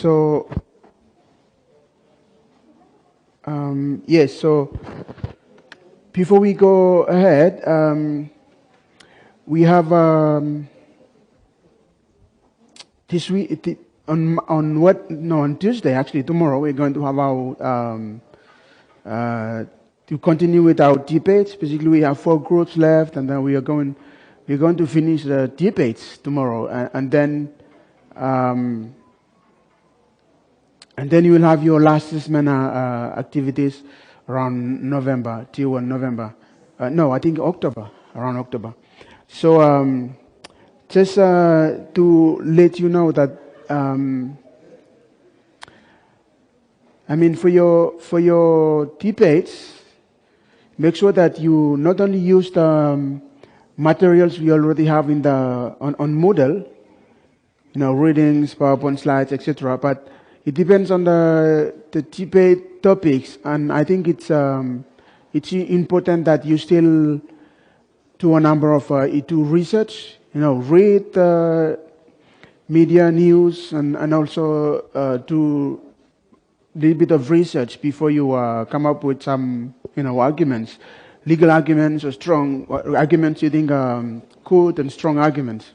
So, yes, so before we go ahead, we have this week, on Tuesday, actually, tomorrow, we're going to have our, to continue with our debates. Basically, we have 4 groups left, and then we're going to finish the debates tomorrow, and then you will have your last assessment activities around November, till November. No, I think October, around October. So just to let you know that, I mean, for your debates, make sure that you not only use the materials we already have in on Moodle, readings, PowerPoint slides, etc. But it depends on the debate topics, and I think it's important that you still do a number of do research, read media news, and also do a little bit of research before you come up with some arguments, legal arguments or strong arguments you think good and strong arguments.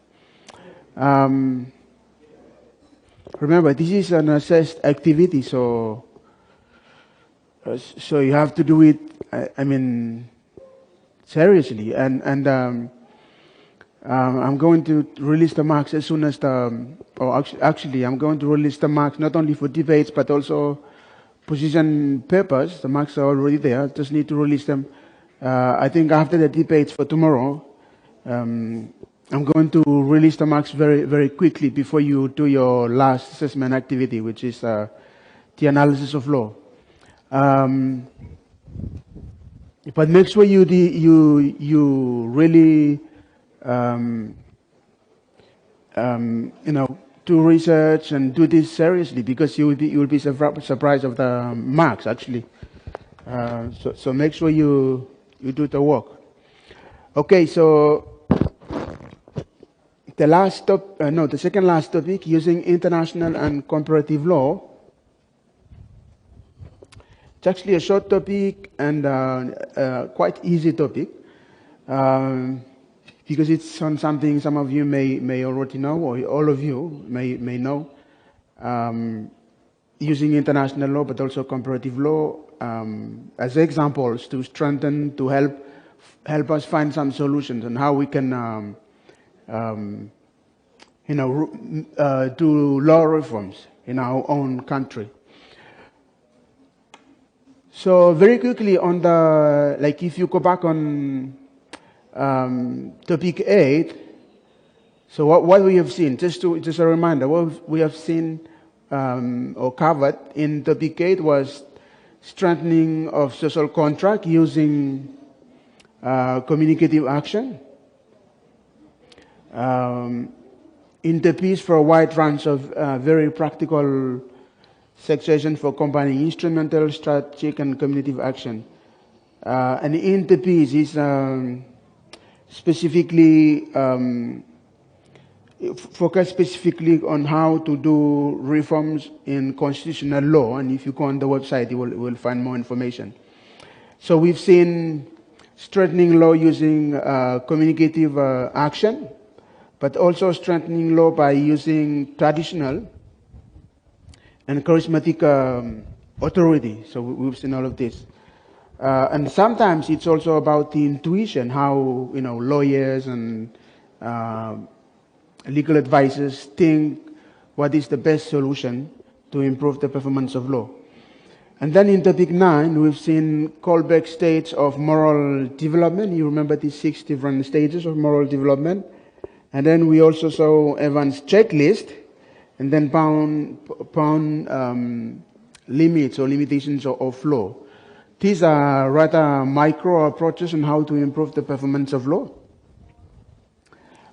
Remember, this is an assessed activity, so you have to do it, I mean, seriously. And I'm going to release the marks as soon as actually, I'm going to release the marks not only for debates, but also position papers. The marks are already there, just need to release them. I think after the debates for tomorrow, I'm going to release the marks very, very quickly before you do your last assessment activity, which is the analysis of law. But make sure you really do research and do this seriously, because you will be surprised of the marks actually. So make sure you do the work. Okay, so the second last topic, using international and comparative law. It's actually a short topic and quite easy topic, because it's on something some of you may already know, or all of you may know, using international law, but also comparative law as examples to strengthen, to help us find some solutions on how we can do law reforms in our own country. So very quickly on if you go back on topic 8, so what we have seen, just a reminder, what we have seen or covered in topic 8 was strengthening of social contract using communicative action, interpiece for a wide range of very practical suggestions for combining instrumental, strategic, and communicative action. And the interpiece is specifically focused specifically on how to do reforms in constitutional law. And if you go on the website, you will find more information. So we've seen strengthening law using communicative action, but also strengthening law by using traditional and charismatic authority. So we've seen all of this. And sometimes it's also about the intuition, how lawyers and legal advisors think what is the best solution to improve the performance of law. And then in topic 9, we've seen callback stages of moral development. You remember these 6 different stages of moral development. And then we also saw Evans' checklist, and then found limits or limitations of law. These are rather micro approaches on how to improve the performance of law.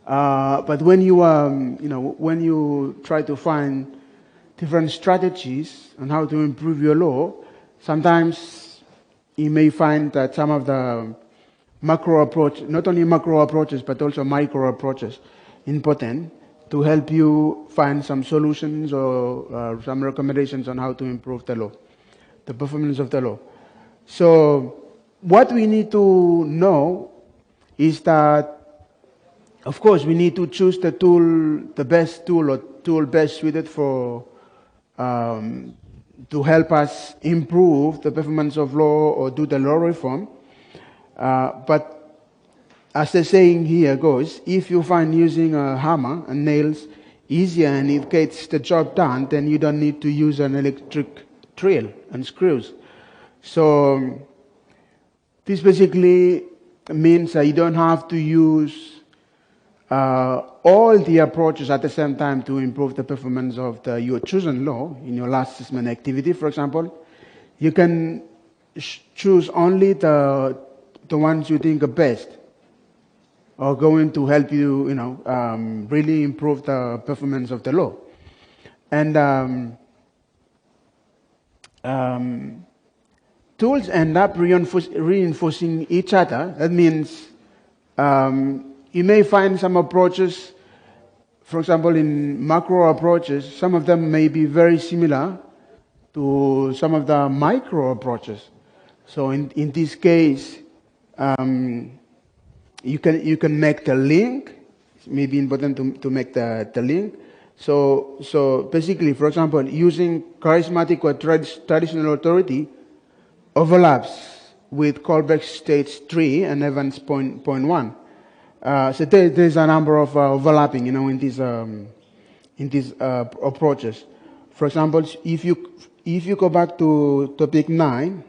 But when you when you try to find different strategies on how to improve your law, sometimes you may find that some of the macro approach, not only macro approaches but also micro approaches, important to help you find some solutions or some recommendations on how to improve the law, the performance of the law. So what we need to know is that, of course, we need to choose the tool, the best tool or tool best suited for to help us improve the performance of law or do the law reform. But as the saying here goes, if you find using a hammer and nails easier and it gets the job done, then you don't need to use an electric drill and screws. So this basically means that you don't have to use all the approaches at the same time to improve the performance of your chosen law in your last assessment activity, for example. You can choose only the ones you think are best or going to help you, really improve the performance of the law. And tools end up reinforcing each other. That means you may find some approaches, for example, in macro approaches, some of them may be very similar to some of the micro approaches. So in this case, you can make the link. It may be important to make the link. So basically, for example, using charismatic or traditional authority overlaps with Colbeck States 3 and Evans point 1. So there's a number of overlapping, in these approaches. For example, if you go back to topic 9,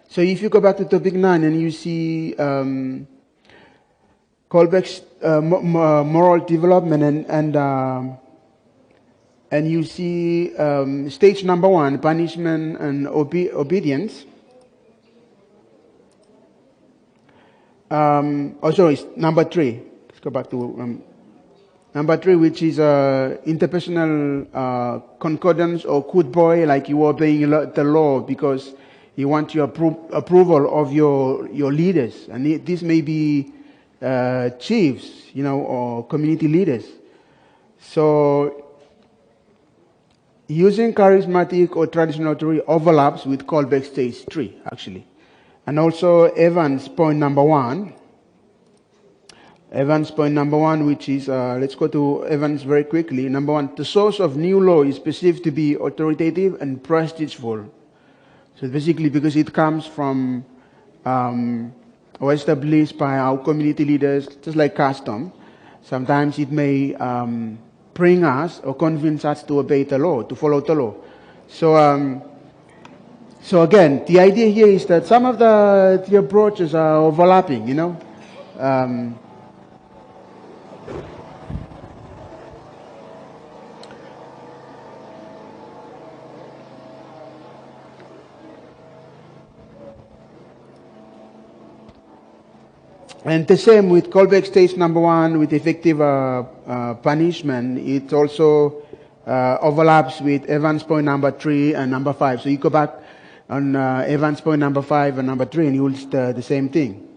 so if you go back to topic 9 and you see Colbeck's moral development and you see stage number 1, punishment and obedience. Sorry, number 3. Let's go back to number 3, which is interpersonal concordance or good boy, like you are obeying the law because you want your approval of your leaders, and this may be chiefs, or community leaders. So using charismatic or traditional authority overlaps with Colbeck Stage 3, actually. And also Evans point number 1. Evans point number 1, which is, let's go to Evans very quickly. Number 1, the source of new law is perceived to be authoritative and prestigeful. So basically because it comes from or established by our community leaders, just like custom. Sometimes it may bring us or convince us to obey the law, to follow the law. So again, the idea here is that some of the approaches are overlapping, And the same with Colbeck Stage number 1 with effective punishment. It also overlaps with Evans point number 3 and number 5. So you go back on Evans point number 5 and number 3 and you will see the same thing,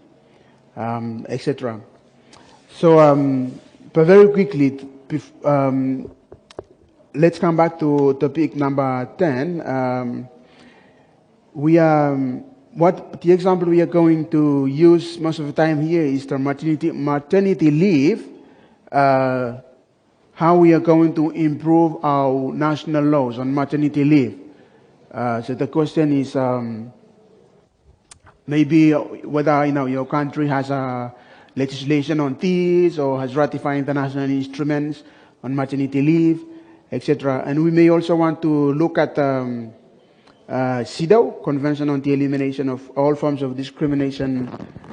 etc. So, but very quickly, let's come back to topic number 10. What the example we are going to use most of the time here is the maternity leave, how we are going to improve our national laws on maternity leave. So the question is maybe whether your country has a legislation on this or has ratified international instruments on maternity leave, etc. And we may also want to look at CEDAW, Convention on the Elimination of All Forms of Discrimination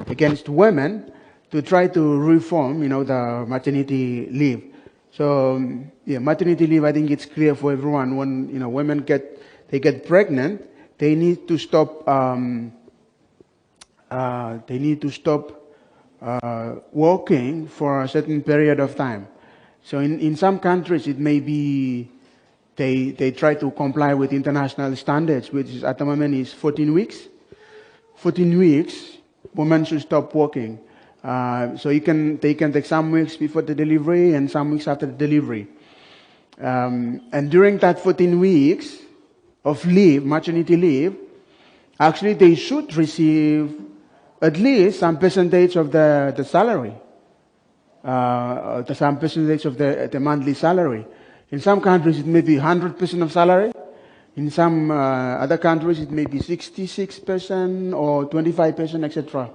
Against Women, to try to reform, the maternity leave. So, maternity leave, I think it's clear for everyone. When, women get pregnant, they need to stop, working for a certain period of time. So in some countries, it may be they try to comply with international standards, which is, at the moment is 14 weeks. 14 weeks, women should stop working. So they can take some weeks before the delivery and some weeks after the delivery. And during that 14 weeks of leave, maternity leave, actually they should receive at least some percentage of the salary, some percentage of the monthly salary. In some countries it may be 100% of salary. In some other countries it may be 66% or 25%, etc.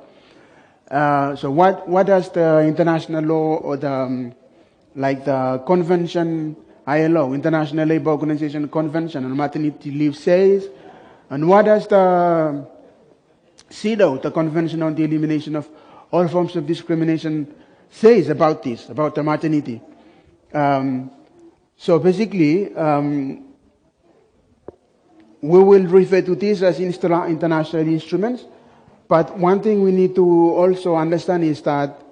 So what does the international law or the like the convention, ILO, International Labour Organization Convention on Maternity Leave says, and what does the CEDAW, the Convention on the Elimination of All Forms of Discrimination, says about this, about the maternity? So basically, we will refer to this as international instruments, but one thing we need to also understand is that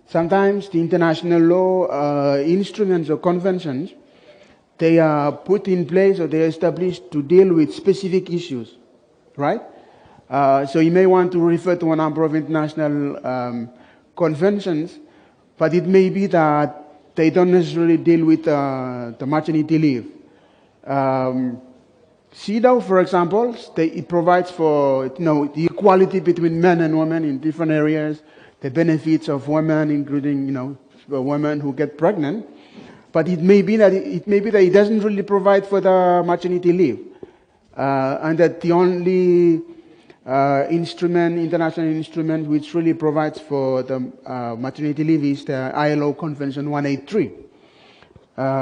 sometimes the international law instruments or conventions, they are put in place or they are established to deal with specific issues, right? So you may want to refer to a number of international conventions, but it may be that they don't necessarily deal with the maternity leave. CEDAW, for example, it provides for the equality between men and women in different areas, the benefits of women, including women who get pregnant. But it may be that it doesn't really provide for the maternity leave, and that the only international instrument which really provides for the maternity leave is the ILO Convention 183.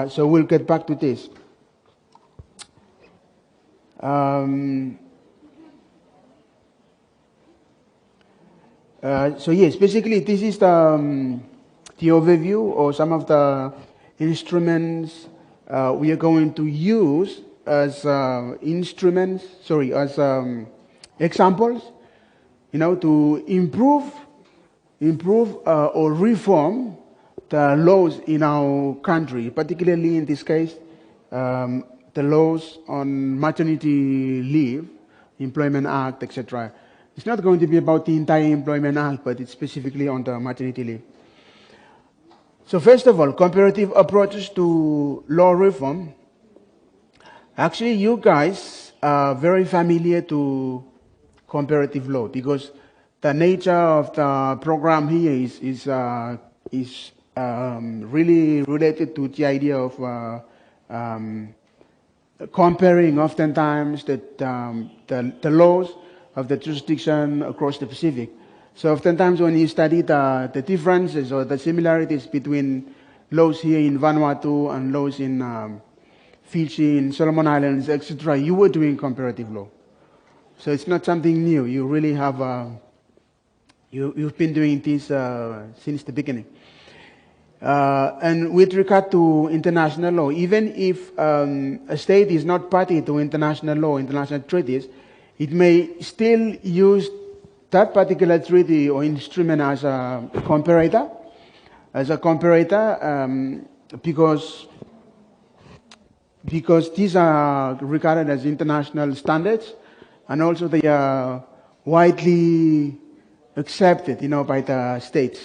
So we'll get back to this. So yes, basically this is the overview or some of the instruments we are going to use as examples, to improve or reform the laws in our country, particularly in this case, the laws on maternity leave, Employment Act, etc. It's not going to be about the entire Employment Act, but it's specifically on the maternity leave. So first of all, comparative approaches to law reform. Actually, you guys are very familiar to comparative law because the nature of the program here is really related to the idea of comparing oftentimes the laws of the jurisdiction across the Pacific. So oftentimes when you study the differences or the similarities between laws here in Vanuatu and laws in Fiji, in Solomon Islands, etc., you were doing comparative law. So it's not something new. You really have, you've been doing this since the beginning. And with regard to international law, even if a state is not party to international law, international treaties, it may still use that particular treaty or instrument as a comparator, because these are regarded as international standards, and also they are widely accepted, by the states.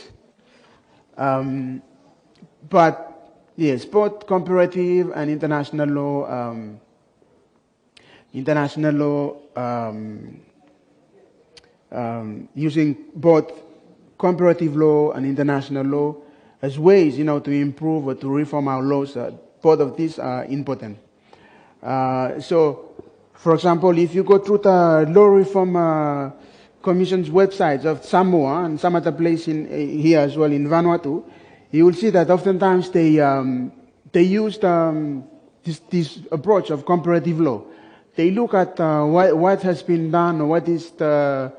But yes, both comparative and international law, using both comparative law and international law as ways, to improve or to reform our laws. Both of these are important. So, for example, if you go through the Law Reform Commission's websites of Samoa and some other place here as well in Vanuatu, you will see that oftentimes they use this approach of comparative law. They look at what has been done, or what is the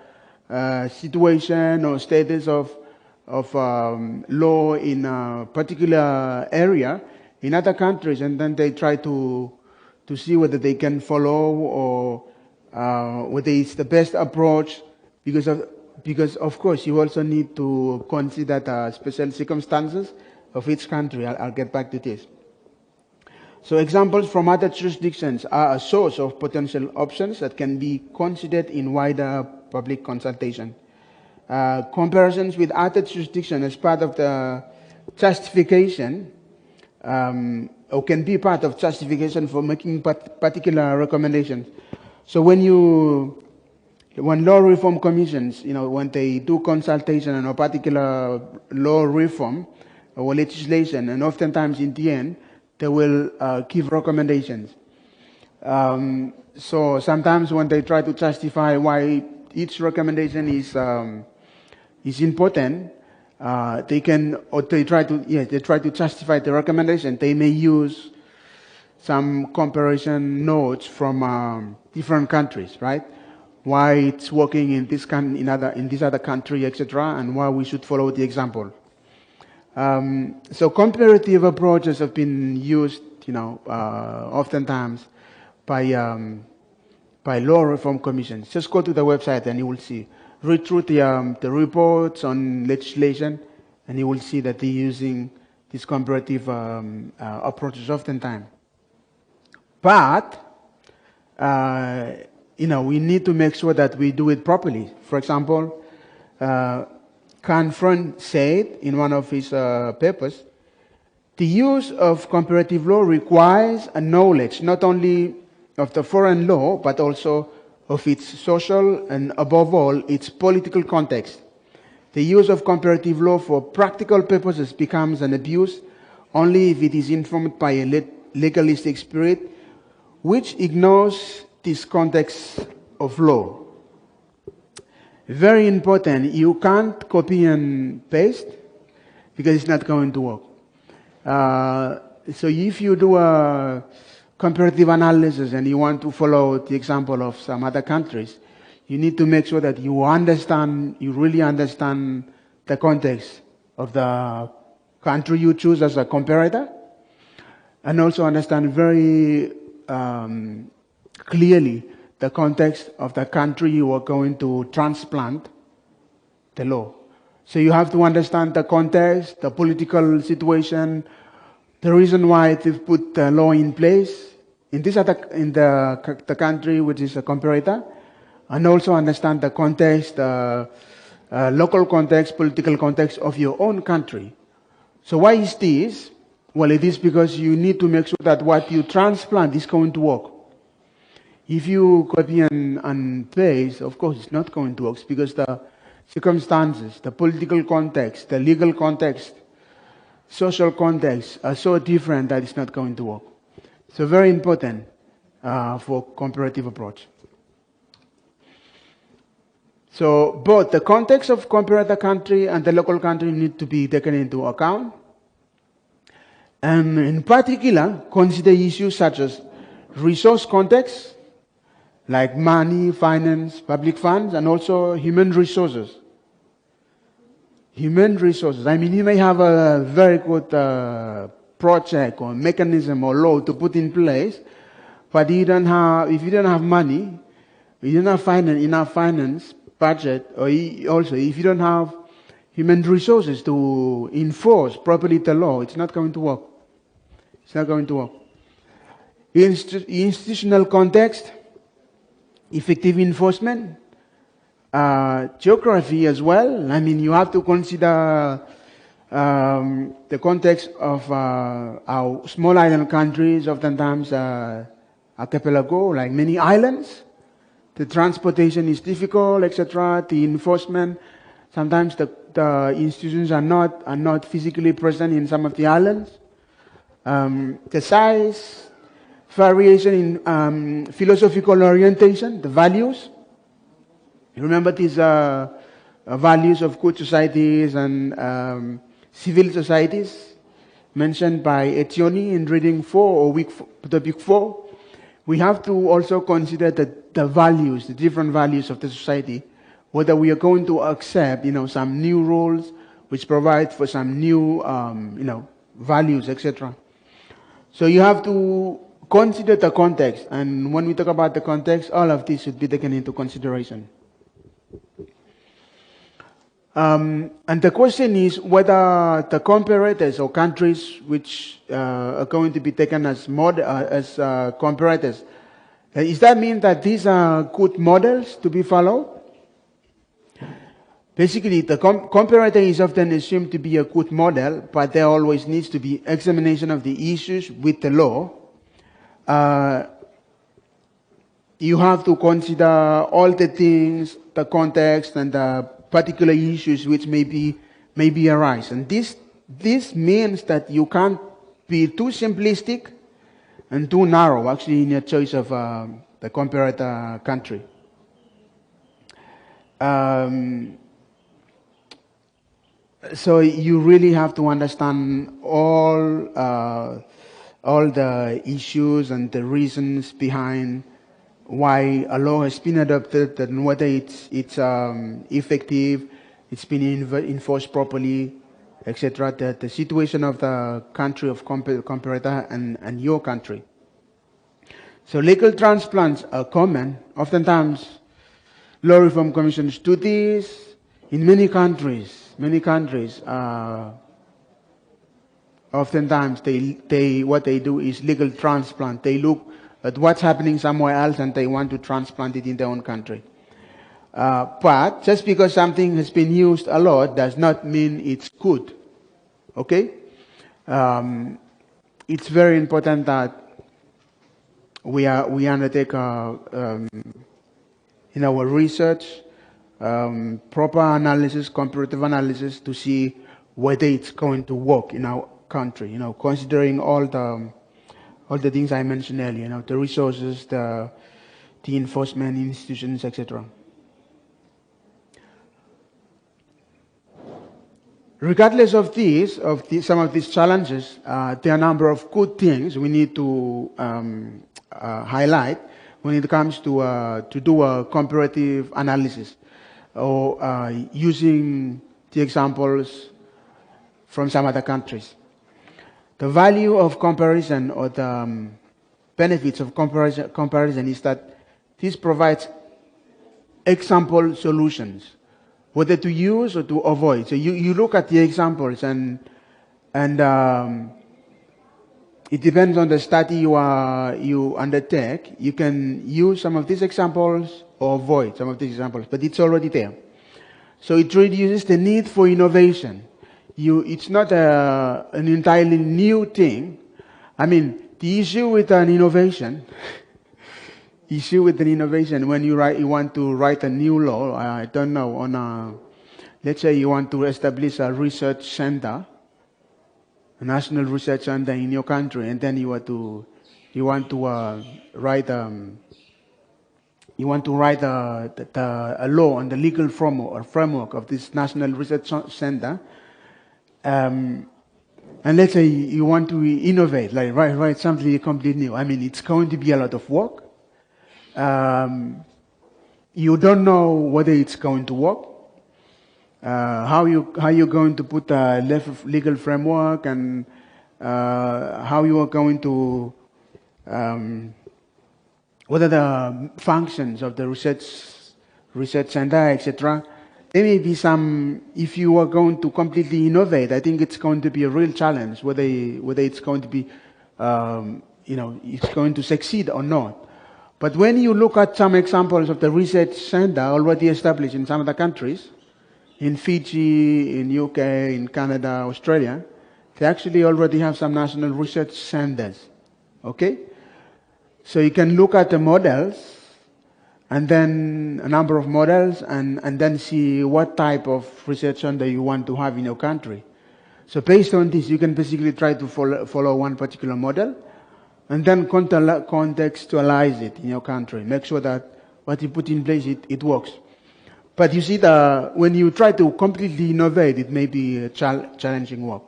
situation or status of law in a particular area in other countries, and then they try to see whether they can follow or whether it's the best approach, because of course you also need to consider the special circumstances of each country. I'll get back to this. So examples from other jurisdictions are a source of potential options that can be considered in wider public consultation. Comparisons with other jurisdictions as part of the justification or can be part of justification for making particular recommendations. So when law reform commissions, when they do consultation on a particular law reform or legislation, and oftentimes in the end, they will give recommendations. So sometimes when they try to justify why each recommendation is important, they try to justify the recommendation. They may use some comparison notes from different countries, right? Why it's working in this other country, etc., and why we should follow the example. So comparative approaches have been used, oftentimes by law reform commissions. Just go to the website and you will see. Read through the reports on legislation, and you will see that they're using these comparative approaches oftentimes. But we need to make sure that we do it properly. For example, Canfron said in one of his papers, the use of comparative law requires a knowledge not only of the foreign law, but also of its social and, above all, its political context. The use of comparative law for practical purposes becomes an abuse only if it is informed by a legalistic spirit, which ignores this context of law. Very important, you can't copy and paste because it's not going to work. So if you do a comparative analysis and you want to follow the example of some other countries, you need to make sure that you really understand the context of the country you choose as a comparator, and also understand very clearly the context of the country you are going to transplant the law. So you have to understand the context, the political situation, the reason why they've put the law in place in the country which is a comparator, and also understand the context, local context, political context of your own country. So why is this? Well, it is because you need to make sure that what you transplant is going to work. If you copy and paste, of course it's not going to work because the circumstances, the political context, the legal context, social context are so different that it's not going to work. So very important for comparative approach. So both the context of comparator country and the local country need to be taken into account. And in particular, consider issues such as resource context, like money, finance, public funds, and also human resources. Human resources. I mean, you may have a very good project or mechanism or law to put in place, but if you don't have money, if you don't have enough finance budget, or also if you don't have human resources to enforce properly the law, it's not going to work. It's not going to work. Institutional context, effective enforcement, geography as well. I mean, you have to consider the context of our small island countries, oftentimes archipelago, like many islands. The transportation is difficult, etc. The enforcement, sometimes the institutions are not physically present in some of the islands. The size, variation in philosophical orientation, the values. You remember these values of good societies and civil societies mentioned by Etioni in reading 4 or topic 4. We have to also consider the values, the different values of the society, whether we are going to accept, some new rules which provide for some new, values, etc. So you have to consider the context, and when we talk about the context, all of this should be taken into consideration. And the question is whether the comparators or countries which are going to be taken as comparators, does that mean that these are good models to be followed? Basically, the comparator is often assumed to be a good model, but there always needs to be examination of the issues with the law. You have to consider all the things, the context, and the particular issues which may arise. And this means that you can't be too simplistic and too narrow, actually, in your choice of the comparator country. So you really have to understand all the issues and the reasons behind why a law has been adopted and whether it's effective, it's been enforced properly, etc. The situation of the country of comparator and your country. So legal transplants are common. Oftentimes, law reform commissions do this. In many countries, oftentimes what they do is legal transplant. They look at what's happening somewhere else and they want to transplant it in their own country. But just because something has been used a lot does not mean it's good. Okay? It's very important that we undertake in our research proper analysis, comparative analysis, to see whether it's going to work in our country. Considering all the things I mentioned earlier. The resources, the enforcement institutions, etc. Regardless of some of these challenges, there are a number of good things we need to highlight when it comes to do a comparative analysis, or using the examples from some other countries. The value of comparison, or the benefits of comparison is that this provides example solutions, whether to use or to avoid. So you look at the examples and it depends on the study you undertake. You can use some of these examples or avoid some of these examples, but it's already there. So it reduces the need for innovation. It's not an entirely new thing. I mean, the issue with an innovation, when you want to write a new law, I don't know, let's say you want to establish a research center, a national research center in your country, and then you want to write a law on the legal framework of this national research center. And let's say you want to innovate, like write something completely new. I mean, it's going to be a lot of work. You don't know whether it's going to work. How you're going to put a legal framework, and how you are going to whether the functions of the research center, etc. There may be some. If you are going to completely innovate, I think it's going to be a real challenge whether it's going to be it's going to succeed or not. But when you look at some examples of the research center already established in some of the countries, in Fiji, in UK, in Canada, Australia, they actually already have some national research centers. Okay? So you can look at the models, and then a number of models, and then see what type of research center you want to have in your country. So based on this, you can basically try to follow one particular model, and then contextualize it in your country. Make sure that what you put in place, it works. But you see, when you try to completely innovate, it may be a challenging work.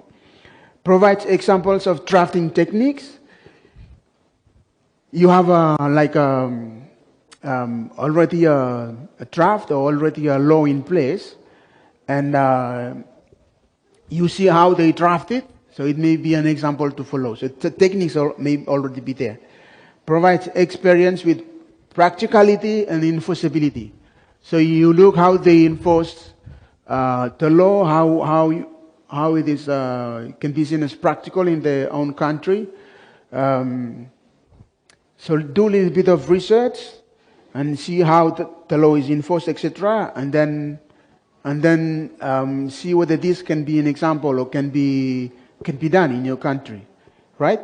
Provides examples of drafting techniques. You have already a draft or already a law in place, and you see how they draft it. So it may be an example to follow. So the techniques may already be there. Provides experience with practicality and enforceability. So you look how they enforce the law, how it is can be seen as practical in their own country. So do a little bit of research and see how the law is enforced, etc., and then see whether this can be an example or can be done in your country, right?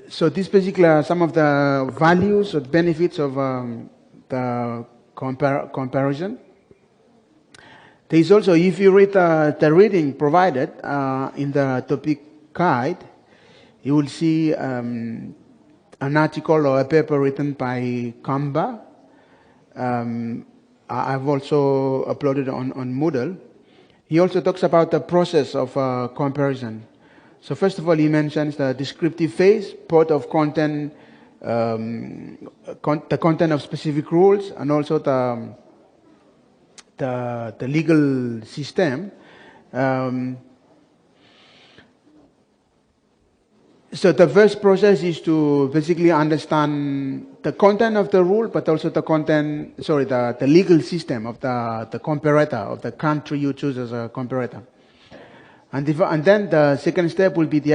So these basically are some of the values or benefits of the comparison. There is also, if you read the reading provided in the topic guide, you will see an article or a paper written by Kamba. I've also uploaded on Moodle. He also talks about the process of comparison. So first of all, he mentions the descriptive phase, part of content, the content of specific rules, and also the legal system. So the first process is to basically understand the content of the rule, but also the legal system of the comparator, of the country you choose as a comparator. And then the second step will be the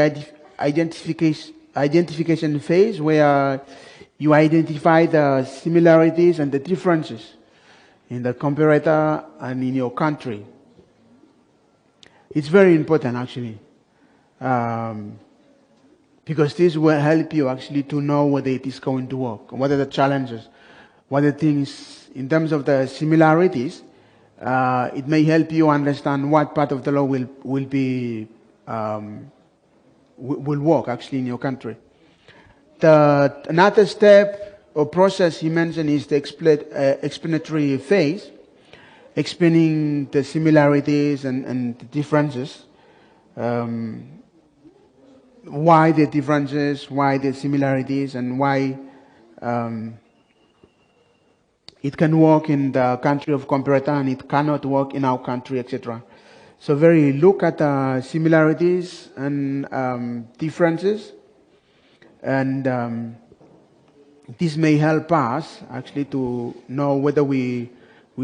identification phase, where you identify the similarities and the differences in the comparator and in your country. It's very important, actually. Because this will help you actually to know whether it is going to work, what are the challenges, what are the things in terms of the similarities. It may help you understand what part of the law will work actually in your country. Another step or process he mentioned is the explanatory phase, explaining the similarities and the differences. Why the differences, why the similarities, and why it can work in the country of comparator and it cannot work in our country, etc. So look at the similarities and differences, and this may help us actually to know whether we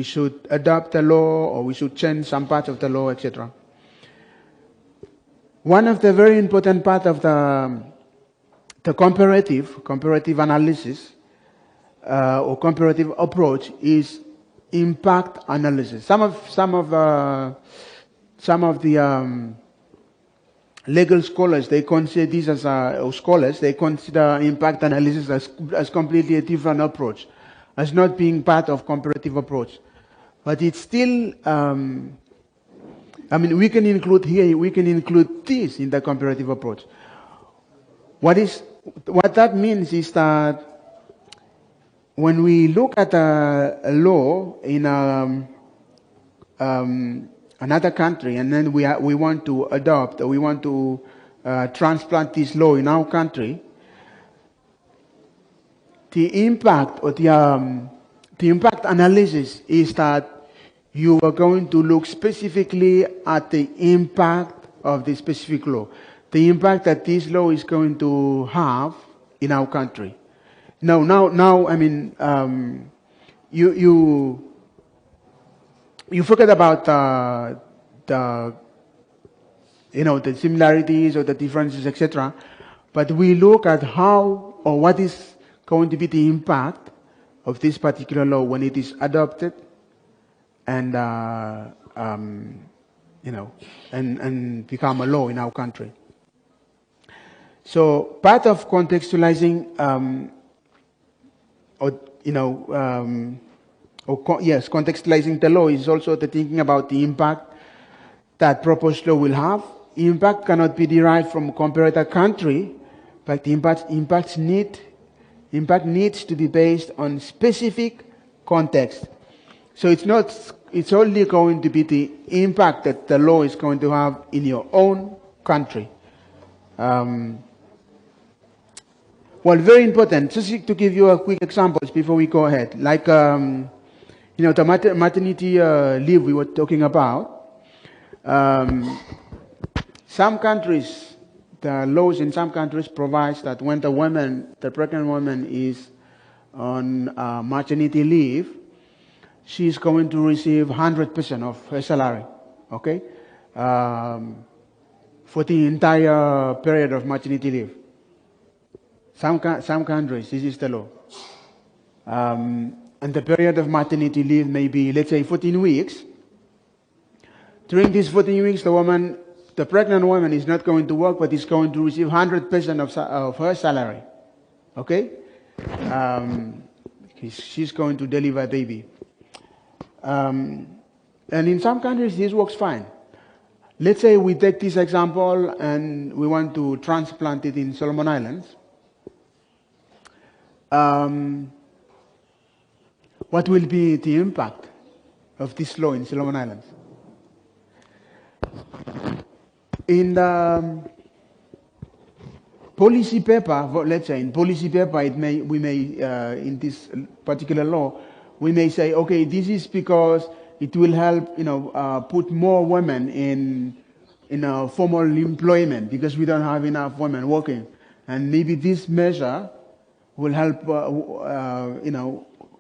should adopt the law or we should change some parts of the law, etc. One of the very important parts of the comparative analysis or comparative approach is impact analysis. Some of the legal scholars, they consider this as they consider impact analysis as completely a different approach, as not being part of comparative approach. But it's still, we can include this in the comparative approach. What that means is that when we look at a law in another country, and then we want to adopt, or we want to transplant this law in our country, the impact or the impact analysis is that you are going to look specifically at the impact of the specific law, the impact that this law is going to have in our country. Now, you forget about the similarities or the differences, etc. But we look at how or what is going to be the impact of this particular law when it is adopted and and become a law in our country. So part of contextualizing contextualizing the law is also the thinking about the impact that proposed law will have. Impact cannot be derived from comparator country, but the impact needs to be based on specific context. So it's only going to be the impact that the law is going to have in your own country. Well, very important. Just to give you a quick examples before we go ahead. Like, the maternity leave we were talking about. Some countries, the laws in some countries provides that when the pregnant woman is on maternity leave, she's going to receive 100% of her salary, okay, for the entire period of maternity leave. Some countries, this is the law. And the period of maternity leave may be, let's say, 14 weeks. During these 14 weeks, the pregnant woman is not going to work, but is going to receive 100% of her salary. Okay? She's going to deliver a baby. And in some countries, this works fine. Let's say we take this example and we want to transplant it in Solomon Islands. What will be the impact of this law in Solomon Islands? In the policy paper, let's say in policy paper, in this particular law, we may say, okay, this is because it will help, put more women in formal employment because we don't have enough women working, and maybe this measure will help,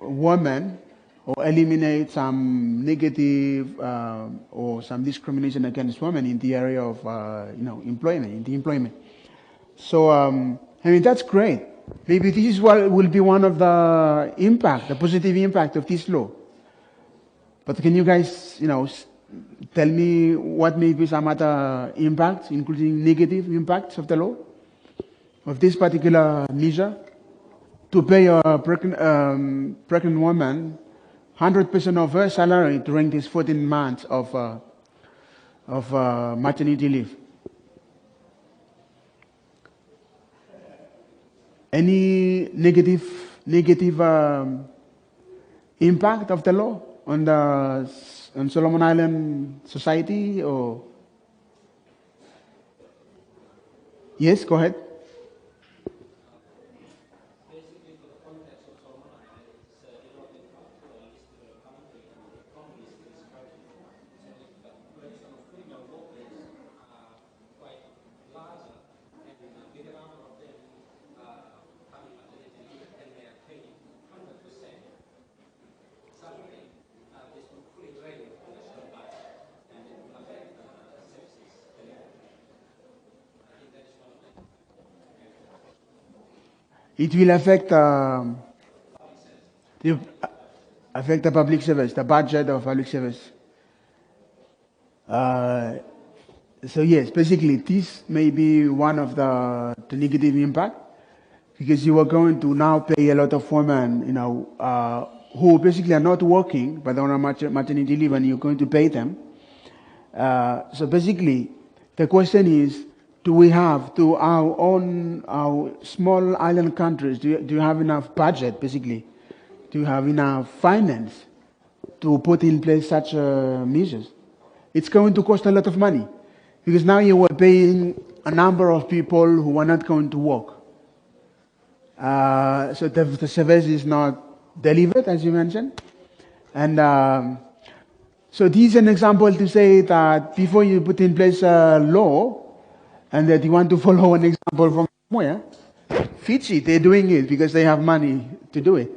women, or eliminate some negative or some discrimination against women in the area of employment. So that's great. Maybe this is what will be one of the positive impact of this law. But can you guys, tell me what may be some other impacts, including negative impacts of the law, of this particular measure, to pay a pregnant woman 100% of her salary during these 14 months of maternity leave? Any negative impact of the law on Solomon Island society? Or yes, go ahead. It will affect the public service, the budget of public service. So yes, basically this may be one of the negative impact, because you are going to now pay a lot of women, who basically are not working but on a maternity leave, and you're going to pay them. So basically, the question is, do we have, to our small island countries, do you have enough budget, basically? Do you have enough finance to put in place such measures? It's going to cost a lot of money, because now you are paying a number of people who are not going to work. So the service is not delivered, as you mentioned. And so this is an example to say that before you put in place a law, and that you want to follow an example from somewhere, Fiji, they're doing it because they have money to do it.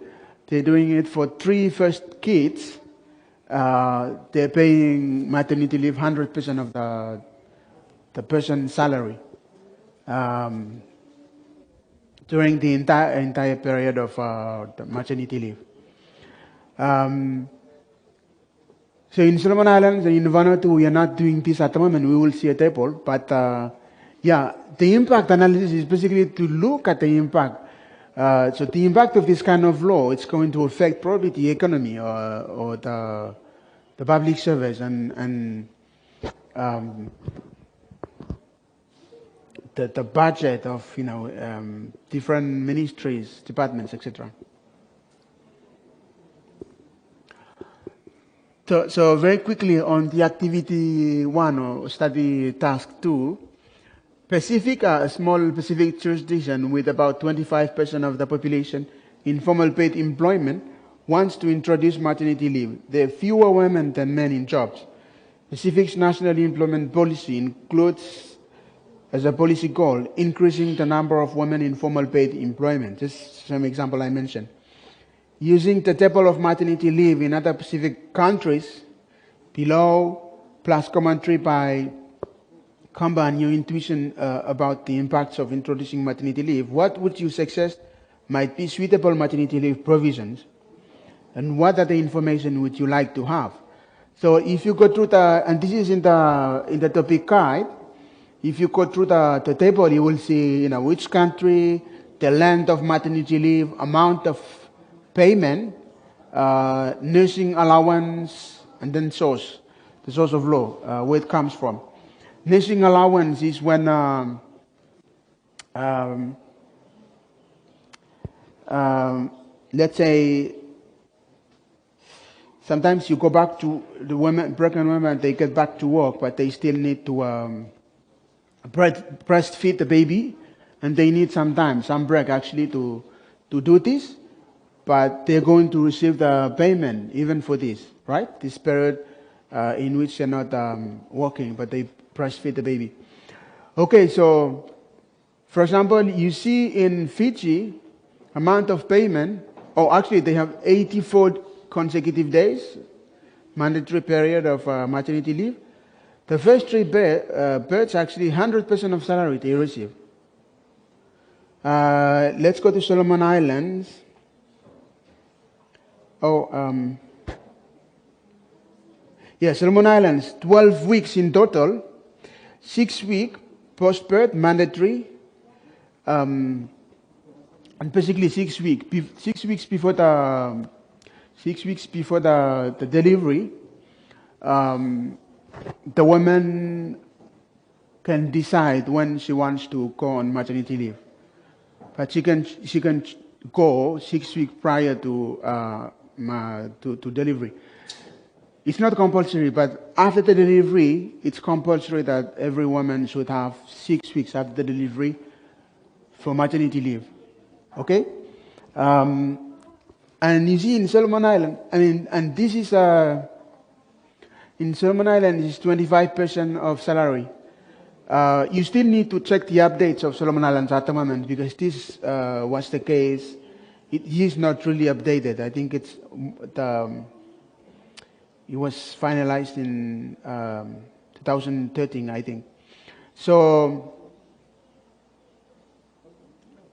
They're doing it for 3 first kids. They're paying maternity leave 100% of the person's salary during the entire period of the maternity leave. So in Solomon Islands and in Vanuatu, we are not doing this at the moment. We will see a table, but yeah, the impact analysis is basically to look at the impact. So the impact of this kind of law, it's going to affect probably the economy or the public service and the budget of different ministries, departments, etc. So very quickly on the activity 1 or study task 2. Pacific, a small Pacific jurisdiction with about 25% of the population in formal paid employment, wants to introduce maternity leave. There are fewer women than men in jobs. Pacific's national employment policy includes, as a policy goal, increasing the number of women in formal paid employment. Just some example I mentioned. using the table of maternity leave in other Pacific countries, below, plus commentary by Kamba and your intuition about the impacts of introducing maternity leave, what would you suggest might be suitable maternity leave provisions? And what other information would you like to have? So if you go through the, and this is in the topic guide, if you go through the table, you will see, which country, the length of maternity leave, amount of payment, nursing allowance, and then source, the source of law, where it comes from. Nursing allowance is when, let's say, sometimes you go back to the women, pregnant women, they get back to work, but they still need to breastfeed the baby, and they need some time, some break actually to do this, but they're going to receive the payment even for this, right? This period in which they're not working, but they breastfeed the baby. Okay, so for example, you see in Fiji, amount of payment, actually they have 84 consecutive days, mandatory period of maternity leave. The first 3 births, actually 100% of salary they receive. Let's go to Solomon Islands. Solomon Islands, 12 weeks in total, 6 weeks post-birth mandatory, and basically 6 weeks. 6 weeks before the 6 weeks before the delivery, the woman can decide when she wants to go on maternity leave, but she can go 6 weeks prior to delivery. It's not compulsory, but after the delivery, it's compulsory that every woman should have 6 weeks after the delivery for maternity leave. Okay? And you see in Solomon Island, and this is, in Solomon Island, it's 25% of salary. You still need to check the updates of Solomon Islands at the moment, because this was the case. It is not really updated. I think it was finalized in 2013, I think. So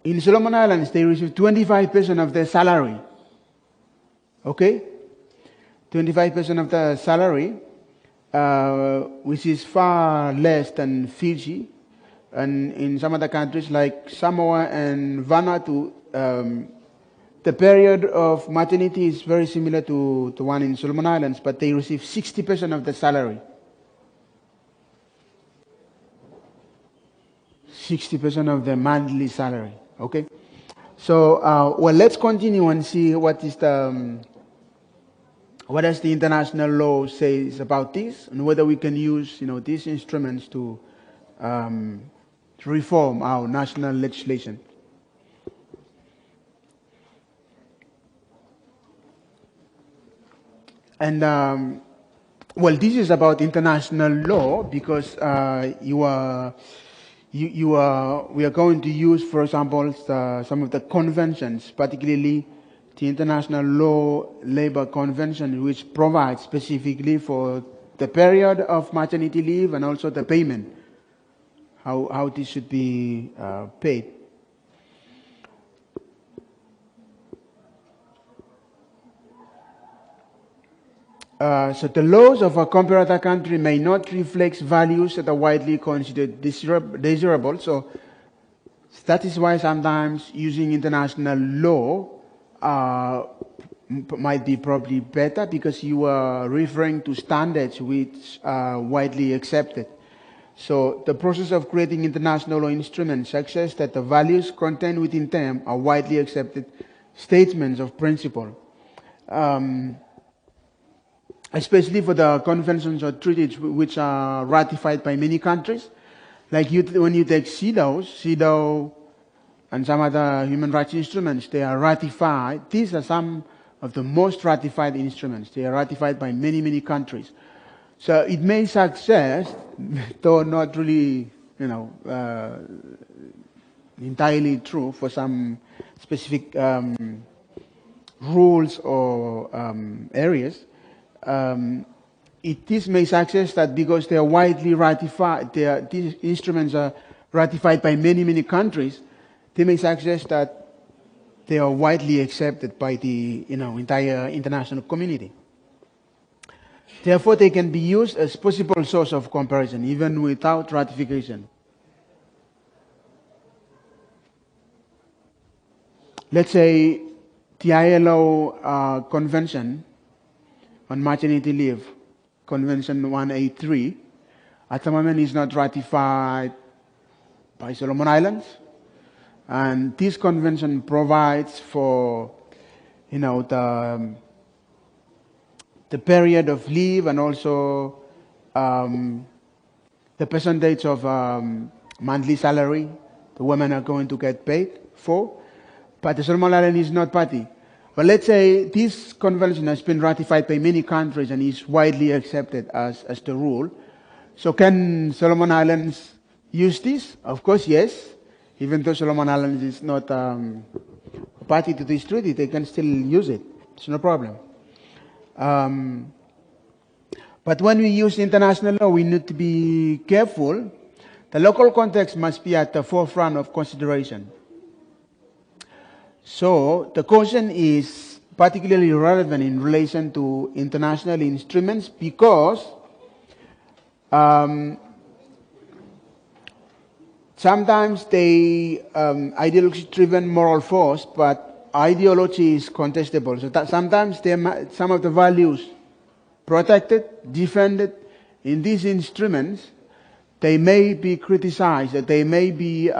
in Solomon Islands, they receive 25% of their salary. Okay? 25% of the salary, which is far less than Fiji. And in some other countries like Samoa and Vanuatu, the period of maternity is very similar to the one in Solomon Islands, but they receive 60% of the salary. 60% of the monthly salary. Okay? So, well, let's continue and see what does the international law says about this, and whether we can use, these instruments to reform our national legislation. And well, this is about international law, because we are going to use, for example, some of the conventions, particularly the International Law Labor Convention, which provides specifically for the period of maternity leave and also the payment, how this should be paid. So the laws of a comparator country may not reflect values that are widely considered desirable. So that is why sometimes using international law might be probably better, because you are referring to standards which are widely accepted. So the process of creating international law instruments suggests that the values contained within them are widely accepted statements of principle. Especially for the conventions or treaties which are ratified by many countries. Like when you take CEDAW and some other human rights instruments, they are ratified. These are some of the most ratified instruments. They are ratified by many, many countries. So it may success, though not really, entirely true for some specific rules or areas, this may suggest that because they are widely ratified, these instruments are ratified by many, many countries, they may suggest that they are widely accepted by the entire international community. Therefore, they can be used as possible source of comparison, even without ratification. Let's say the ILO Convention on Maternity Leave, Convention 183, at the moment is not ratified by Solomon Islands. And this convention provides for, the period of leave and also the percentage of monthly salary the women are going to get paid for. But the Solomon Islands is not party. But let's say this convention has been ratified by many countries and is widely accepted as the rule. So can Solomon Islands use this? Of course, yes. Even though Solomon Islands is not a party to this treaty, they can still use it. It's no problem. But when we use international law, we need to be careful. The local context must be at the forefront of consideration. So the caution is particularly relevant in relation to international instruments because sometimes they ideology-driven moral force, but ideology is contestable. So that sometimes some of the values protected, defended in these instruments, they may be criticized, that they may be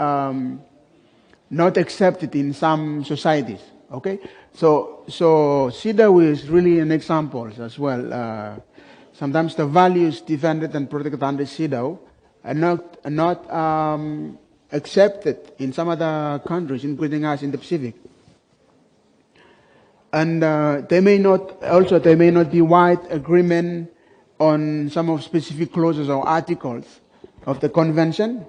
not accepted in some societies. Okay, so CEDAW is really an example as well. Sometimes the values defended and protected under CEDAW are not accepted in some other countries, including us in the Pacific. And there may not be wide agreement on some of specific clauses or articles of the convention,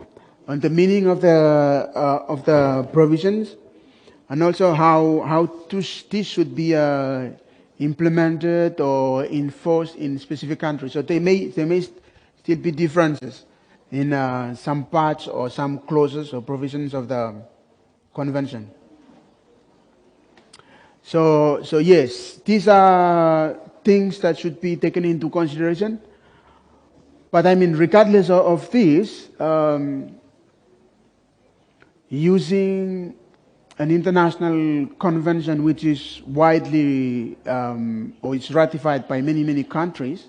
on the meaning of the provisions, and also how this should be implemented or enforced in specific countries. So there may still be differences in some parts or some clauses or provisions of the convention. So yes, these are things that should be taken into consideration. But I mean, regardless of this, using an international convention which is widely or is ratified by many, many countries,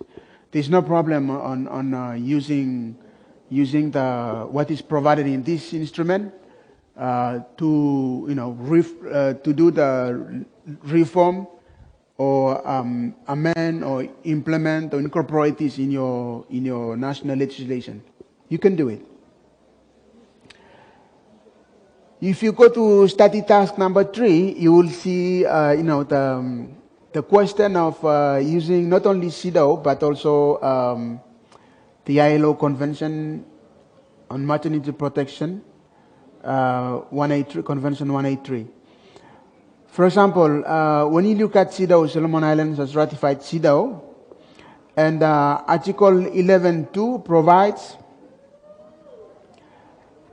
there's no problem on using what is provided in this instrument to do the reform or amend or implement or incorporate this in your national legislation. You can do it. If you go to study task number 3, you will see the question of using not only CEDAW but also the ILO Convention on Maternity Protection, 183, Convention 183. For example, when you look at CEDAW, Solomon Islands has ratified CEDAW, and Article 11.2 provides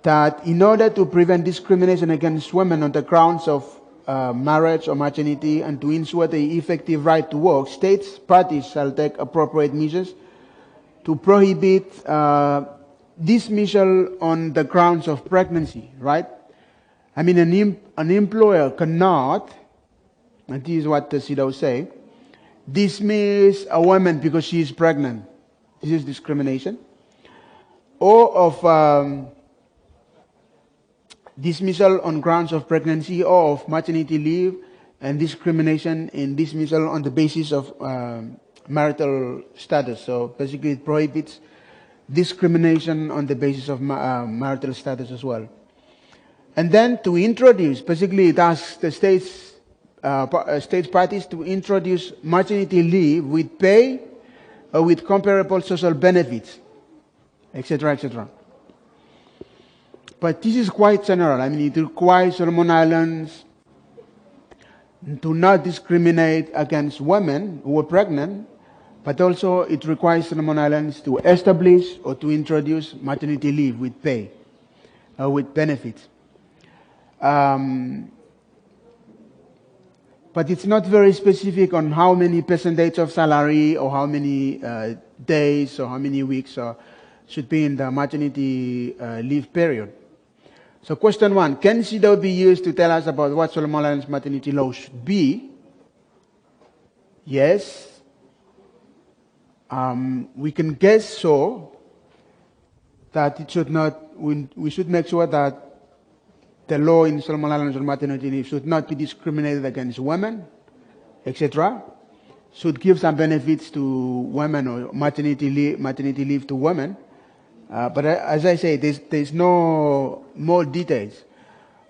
that in order to prevent discrimination against women on the grounds of marriage or maternity and to ensure the effective right to work, states parties shall take appropriate measures to prohibit dismissal on the grounds of pregnancy, right? I mean, an employer cannot, and this is what the CEDAW say, dismiss a woman because she is pregnant. This is discrimination. Or of dismissal on grounds of pregnancy or of maternity leave, and discrimination in dismissal on the basis of marital status. So basically it prohibits discrimination on the basis of marital status as well. And then to introduce, basically it asks the states parties to introduce maternity leave with pay or with comparable social benefits, etc., etc. But this is quite general. I mean, it requires Solomon Islands to not discriminate against women who are pregnant, but also it requires Solomon Islands to establish or to introduce maternity leave with pay, with benefits. But it's not very specific on how many percentage of salary or how many days or how many weeks should be in the maternity leave period. So question 1, can CEDAW be used to tell us about what Solomon Islands maternity law should be? Yes. We can guess so, that it should not, we should make sure that the law in Solomon Islands on maternity leave should not be discriminated against women, etc. Should give some benefits to women or maternity leave to women. But as I say, there's no more details.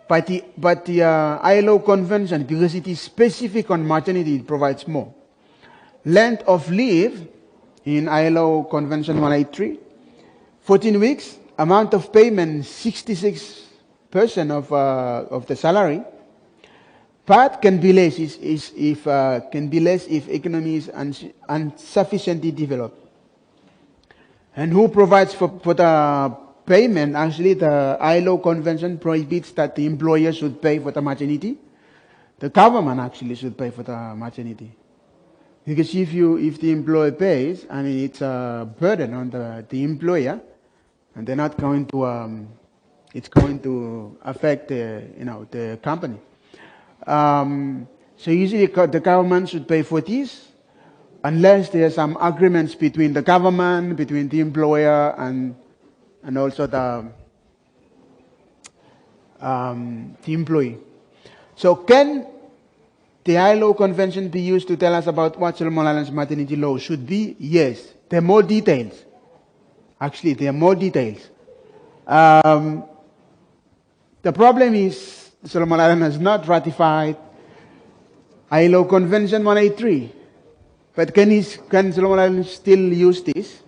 But the ILO convention, because it is specific on maternity, it provides more. Length of leave in ILO Convention 183, 14 weeks, amount of payment 66% of the salary. But can be less if economy is insufficiently developed. And who provides for the payment? Actually, the ILO convention prohibits that the employer should pay for the maternity. The government actually should pay for the maternity. Because if the employer pays, I mean, it's a burden on the employer, and they're not going to, it's going to affect the company. So usually the government should pay for this, unless there are some agreements between the government, between the employer, and also the employee. So can the ILO convention be used to tell us about what Solomon Islands maternity law should be? Yes. There are more details. Actually, there are more details. The problem is Solomon Islands has not ratified ILO Convention 183. But can Solomon Islands still use this?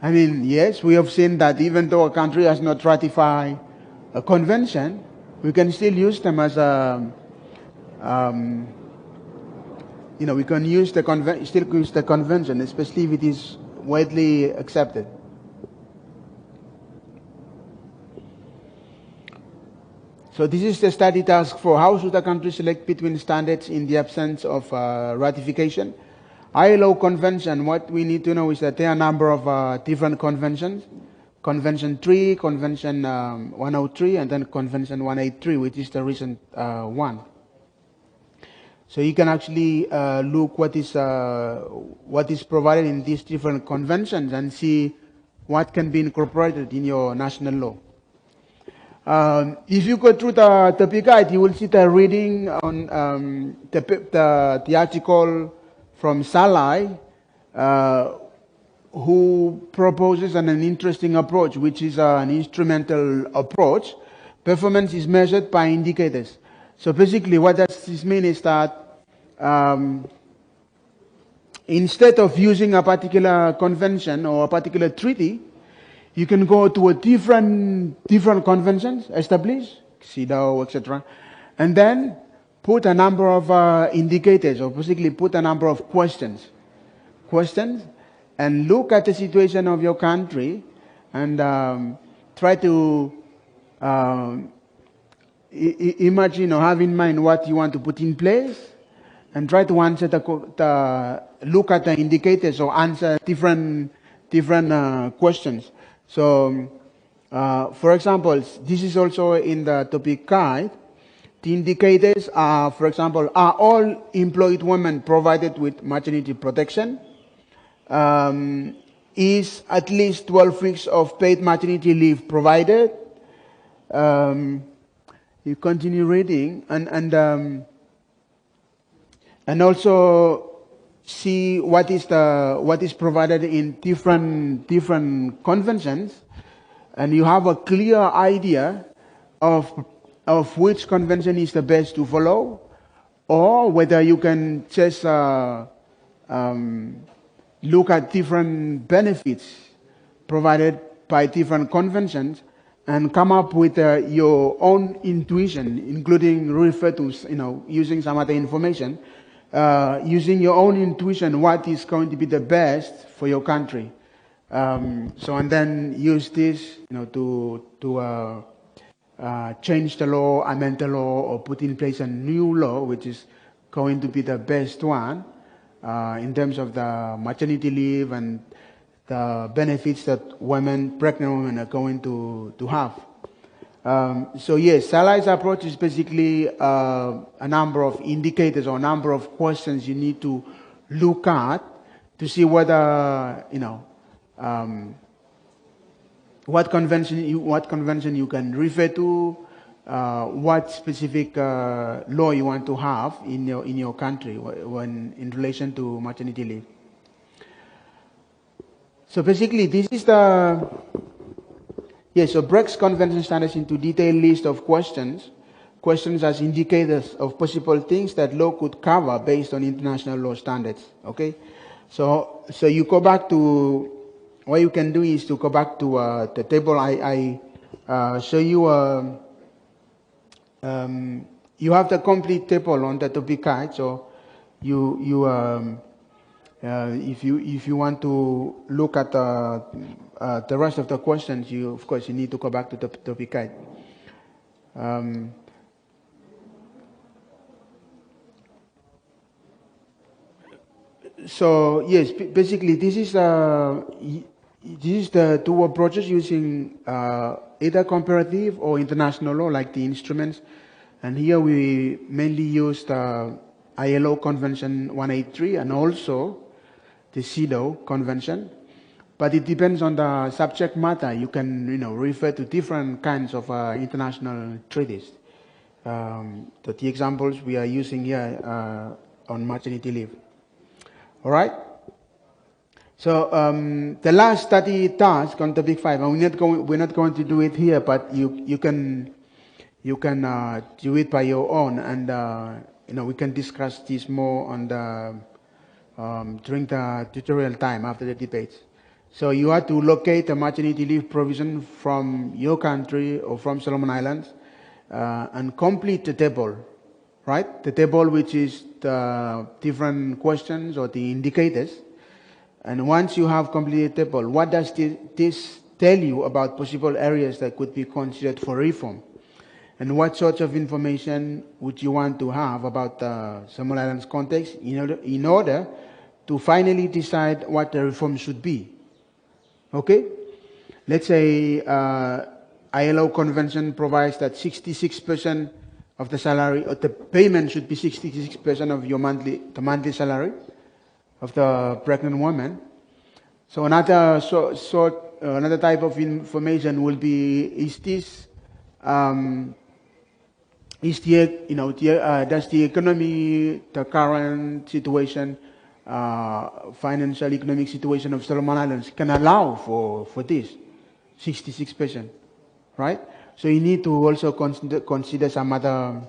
I mean, yes, we have seen that even though a country has not ratified a convention, we can still use them as a, we can use still use the convention, especially if it is widely accepted. So this is the study task for how should a country select between standards in the absence of ratification. ILO convention, what we need to know is that there are a number of different conventions. Convention 3, Convention 103, and then Convention 183, which is the recent one. So you can actually look what is provided in these different conventions and see what can be incorporated in your national law. If you go through the topic guide, you will see the reading on the article from Salai, who proposes an interesting approach, which is an instrumental approach. Performance is measured by indicators. So basically what does this mean is that instead of using a particular convention or a particular treaty, you can go to a different conventions established, CEDAW, etc., and then put a number of indicators, or basically put a number of questions, and look at the situation of your country, and try to imagine or have in mind what you want to put in place, and try to answer look at the indicators or answer different questions. So, for example, this is also in the topic guide. The indicators are, for example, are all employed women provided with maternity protection? Is at least 12 weeks of paid maternity leave provided? You continue reading, and also see what is provided in different conventions, and you have a clear idea of which convention is the best to follow, or whether you can just look at different benefits provided by different conventions and come up with your own intuition, including refer to, using some other information, using your own intuition, what is going to be the best for your country. And then use this, to change the law, amend the law, or put in place a new law, which is going to be the best one in terms of the maternity leave and the benefits that pregnant women are going to have. So yes, Salai's approach is basically a number of indicators or a number of questions you need to look at to see whether, what convention you can refer to, what specific law you want to have in your country when in relation to maternity leave. So basically, this is so breaks convention standards into detailed list of questions as indicators of possible things that law could cover based on international law standards. Okay, so you go back to, what you can do is to go back to the table I show you. You have the complete table on the topic guide. So if you want to look at the rest of the questions, of course you need to go back to the topic guide. So yes, basically this is the two approaches using either comparative or international law, like the instruments. And here we mainly used ILO Convention 183 and also the CEDAW Convention. But it depends on the subject matter. You can refer to different kinds of international treaties. The examples we are using here on maternity leave. All right. So the last study task on topic 5, and we're not going to do it here, but you can do it by your own, and we can discuss this more on the during the tutorial time after the debates. So you have to locate the maternity leave provision from your country or from Solomon Islands and complete the table, right? The table which is the different questions or the indicators. And once you have completed the table, what does this tell you about possible areas that could be considered for reform? And what sorts of information would you want to have about the Solomon Islands context in order to finally decide what the reform should be? Okay? Let's say ILO convention provides that 66% of the salary, or the payment should be 66% of your monthly salary of the pregnant woman. So another another type of information will be: is this does the economy, the current situation, financial economic situation of Solomon Islands can allow for this 66%, right? So you need to also consider some other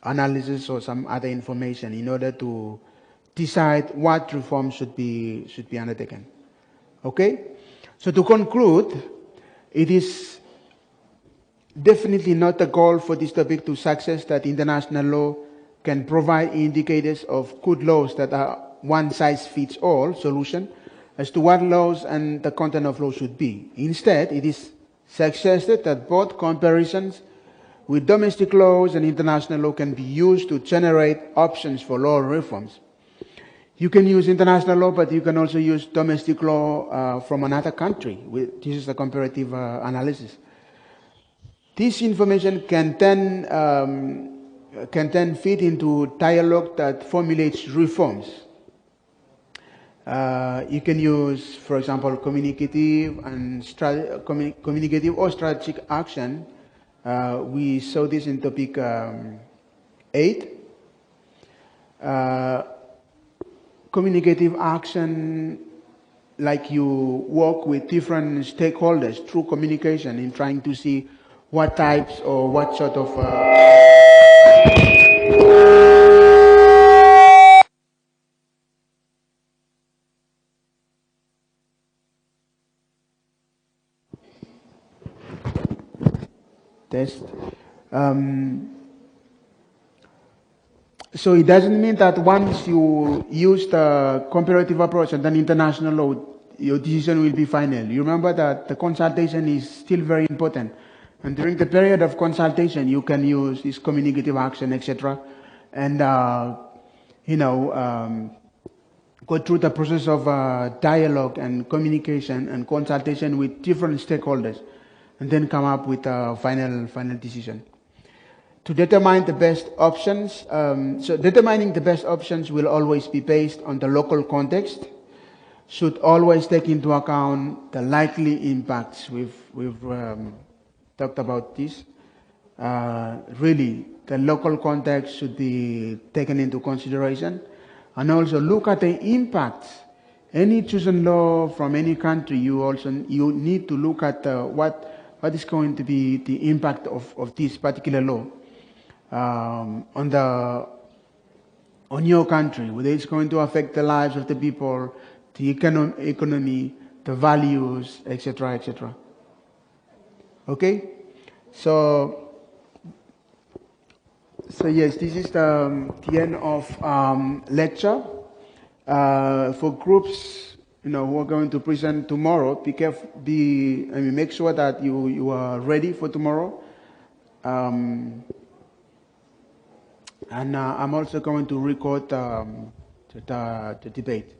analysis or some other information in order to decide what reform should be undertaken. Okay? So to conclude, it is definitely not a goal for this topic to success that international law can provide indicators of good laws that are one-size-fits-all solution as to what laws and the content of law should be. Instead, it is suggested that both comparisons with domestic laws and international law can be used to generate options for law reforms. You can use international law, but you can also use domestic law from another country. This is a comparative analysis. This information can then fit into dialogue that formulates reforms. You can use, for example, communicative or strategic action. We saw this in topic 8. Communicative action, like you work with different stakeholders through communication in trying to see what types or what sort of test. So it doesn't mean that once you use the comparative approach and then international law, your decision will be final. You remember that the consultation is still very important. And during the period of consultation, you can use this communicative action, etc. And, go through the process of dialogue and communication and consultation with different stakeholders, and then come up with a final decision. To determine the best options, so determining the best options will always be based on the local context, should always take into account the likely impacts. We've talked about this. Really, the local context should be taken into consideration, and also look at the impacts. Any chosen law from any country, you need to look at what is going to be the impact of this particular law on your country, whether it's going to affect the lives of the people, the economy, the values, etc., etc. Okay, so yes, this is the end of lecture. For groups, who are going to present tomorrow, make sure that you are ready for tomorrow. And I'm also going to record the debate.